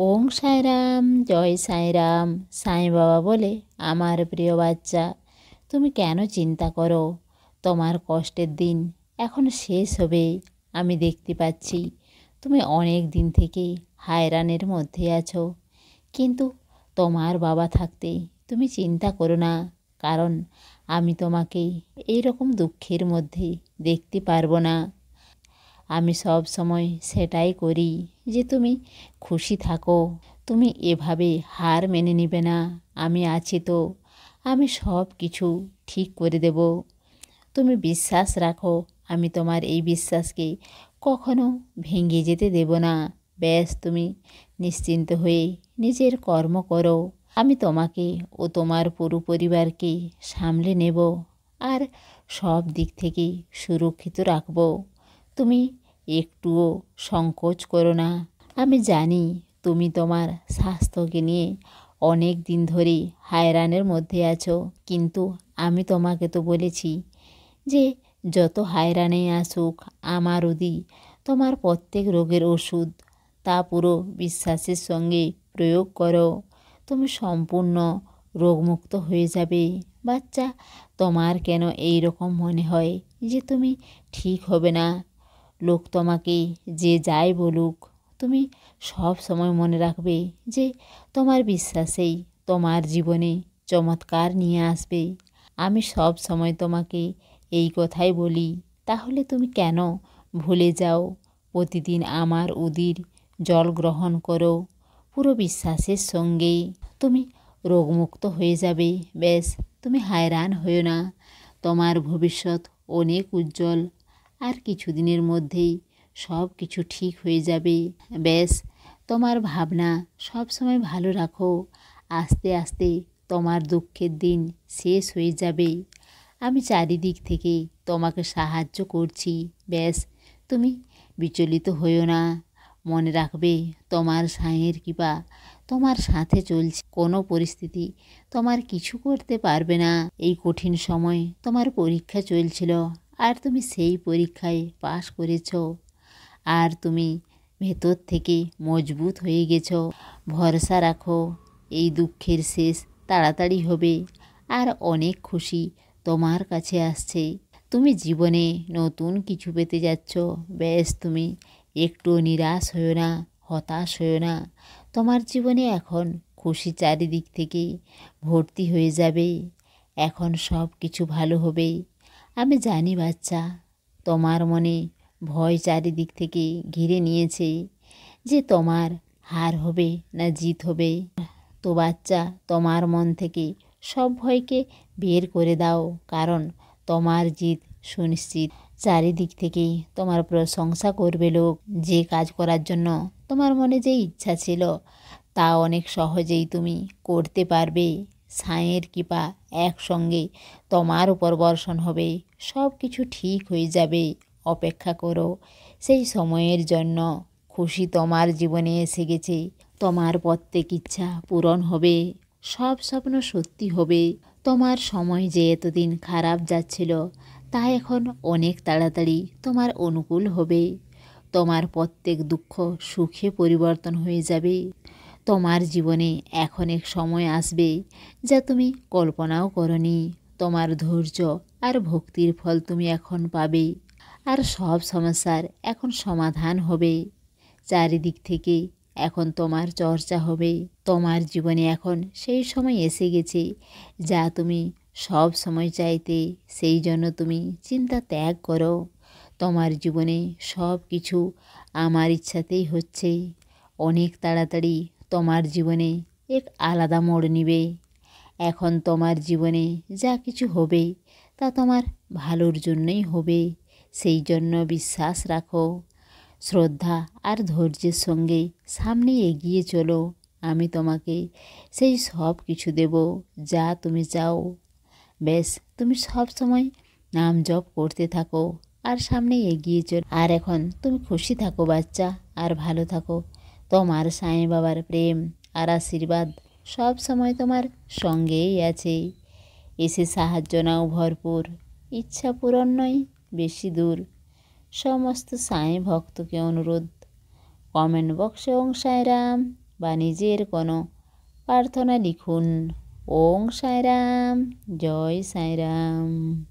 ওং সাইরাম, জয় সাইরাম। সাই বাবা বলে, আমার প্রিয় বাচ্চা, তুমি কেন চিন্তা করো? তোমার কষ্টের দিন এখন শেষ হবে। আমি দেখতে পাচ্ছি তুমি অনেক দিন থেকে হায়রানের মধ্যে আছো, কিন্তু তোমার বাবা থাকতে তুমি চিন্তা করো না, কারণ আমি তোমাকে এইরকম দুঃখের মধ্যে দেখতে পারবো না। আমি সব সময় সেটাই করি যে তুমি খুশি থাকো। তুমি এভাবে হার মেনে নেবে না। আমি আছি তো, আমি সব কিছু ঠিক করে দেব। তুমি বিশ্বাস রাখো, আমি তোমার এই বিশ্বাসকে কখনো ভেঙে যেতে দেব না। ব্যাস তুমি নিশ্চিন্ত হয়ে নিজের কর্ম করো। আমি তোমাকে ও তোমার পুরো পরিবারকে সামলে নেব আর সব দিক থেকে সুরক্ষিত রাখব। তুমি একটুও সংকোচ করো না। আমি জানি তুমি তোমার স্বাস্থ্যকে নিয়ে অনেক দিন ধরে হায়রানের মধ্যে আছো, কিন্তু আমি তোমাকে তো বলেছি যে যত হায়রানে আসুক আমার অধি তোমার প্রত্যেক রোগের ওষুধ, তা পুরো বিশ্বাসের সঙ্গে প্রয়োগ করো। তুমি সম্পূর্ণ রোগমুক্ত হয়ে যাবে। বাচ্চা, তোমার কেন এই রকম মনে হয় যে তুমি ঠিক হবে না? লোক তোমাকে যে যাই বলুক, তুমি সব সময় মনে রাখবে যে তোমার বিশ্বাসেই তোমার জীবনে চমৎকার নিয়ে আসবে। আমি সব সময় তোমাকে এই কথাই বলি, তাহলে তুমি কেন ভুলে যাও? প্রতিদিন আমার উদির জল গ্রহণ করো পুরো বিশ্বাসের সঙ্গে, তুমি রোগমুক্ত হয়ে যাবে। ব্যাস তুমি হায়রান হও না। তোমার ভবিষ্যৎ অনেক উজ্জ্বল। আর কিছুদিনের মধ্যেই সব কিছু ঠিক হয়ে যাবে। ব্যাস তোমার ভাবনা সব সময় ভালো রাখো। আস্তে আস্তে তোমার দুঃখের দিন শেষ হয়ে যাবে। আমি চারিদিক থেকে তোমাকে সাহায্য করছি। ব্যাস তুমি বিচলিত হইও না। মনে রাখবে, তোমার সাঁয়ের কৃপা তোমার সাথে চলছে। কোনো পরিস্থিতি তোমার কিছু করতে পারবে না। এই কঠিন সময় তোমার পরীক্ষা চলছিল, আর তুমি সেই পরীক্ষায় পাশ করেছ। আর তুমি ভেতর থেকে মজবুত হয়ে গেছ। ভরসা রাখো, এই দুঃখের শেষ তাড়াতাড়ি হবে আর অনেক খুশি তোমার কাছে আসছে। তুমি জীবনে নতুন কিছু পেতে যাচ্ছ। ব্যাস তুমি একটু নিরাশ হও না, হতাশ হও না। তোমার জীবনে এখন খুশি চারিদিক থেকে ভর্তি হয়ে যাবে। এখন সব কিছু ভালো হবে। আমি জানি বাচ্চা, তোমার মনে ভয় চারিদিক থেকে ঘিরে নিয়েছে যে তোমার হার হবে না জিত হবে। তো বাচ্চা, তোমার মন থেকে সব ভয়কে বের করে দাও, কারণ তোমার জিত সুনিশ্চিত। চারিদিক থেকেই তোমার প্রশংসা করবে লোক। যে কাজ করার জন্য তোমার মনে যে ইচ্ছা ছিল, তা অনেক সহজেই তুমি করতে পারবে। সাঁয়ের কৃপা একসঙ্গে তোমার উপর বর্ষণ হবে। সব কিছু ঠিক হয়ে যাবে। অপেক্ষা করো সেই সময়ের জন্য। খুশি তোমার জীবনে এসে গেছে। তোমার প্রত্যেক ইচ্ছা পূরণ হবে, সব স্বপ্ন সত্যি হবে। তোমার সময় যে এতদিন খারাপ যাচ্ছিল, তা এখন অনেক তাড়াতাড়ি তোমার অনুকূল হবে। তোমার প্রত্যেক দুঃখ সুখে পরিবর্তন হয়ে যাবে। তোমার জীবনে এখন এক সময় আসবে যা তুমি কল্পনাও করনি। তোমার ধৈর্য আর ভক্তির ফল তুমি এখন পাবে, আর সব সমস্যার এখন সমাধান হবে। চারিদিক থেকে এখন তোমার চর্চা হবে। তোমার জীবনে এখন সেই সময় এসে গেছে যা তুমি সব সময় চাইতে। সেই জন্য তুমি চিন্তা ত্যাগ করো। তোমার জীবনে সব কিছু আমার ইচ্ছাতেই হচ্ছে। অনেক তাড়াতাড়ি তোমার জীবনে এক আলাদা মোড় নিবে। এখন তোমার জীবনে যা কিছু হবে তা তোমার ভালোর জন্যই হবে। সেই জন্য বিশ্বাস রাখো, শ্রদ্ধা আর ধৈর্যের সঙ্গে সামনে এগিয়ে চলো। আমি তোমাকে সেই সব কিছু দেব যা তুমি চাও। ব্যাস তুমি সব সময় নাম জপ করতে থাকো আর সামনে এগিয়ে চলো। আর এখন তুমি খুশি থাকো বাচ্চা, আর ভালো থাকো। তোমার সাঁই বাবার প্রেম আর আশীর্বাদ সব সময় তোমার সঙ্গেই আছে। এসে সাহায্য নাও ভরপুর। ইচ্ছা পূরণ নয় বেশি দূর। সমস্ত সাঁই ভক্তকে অনুরোধ, কমেন্ট বক্সে ওং সাইরাম বা নিজের কোনো প্রার্থনা লিখুন। ওং সাইরাম, জয় সাইরাম।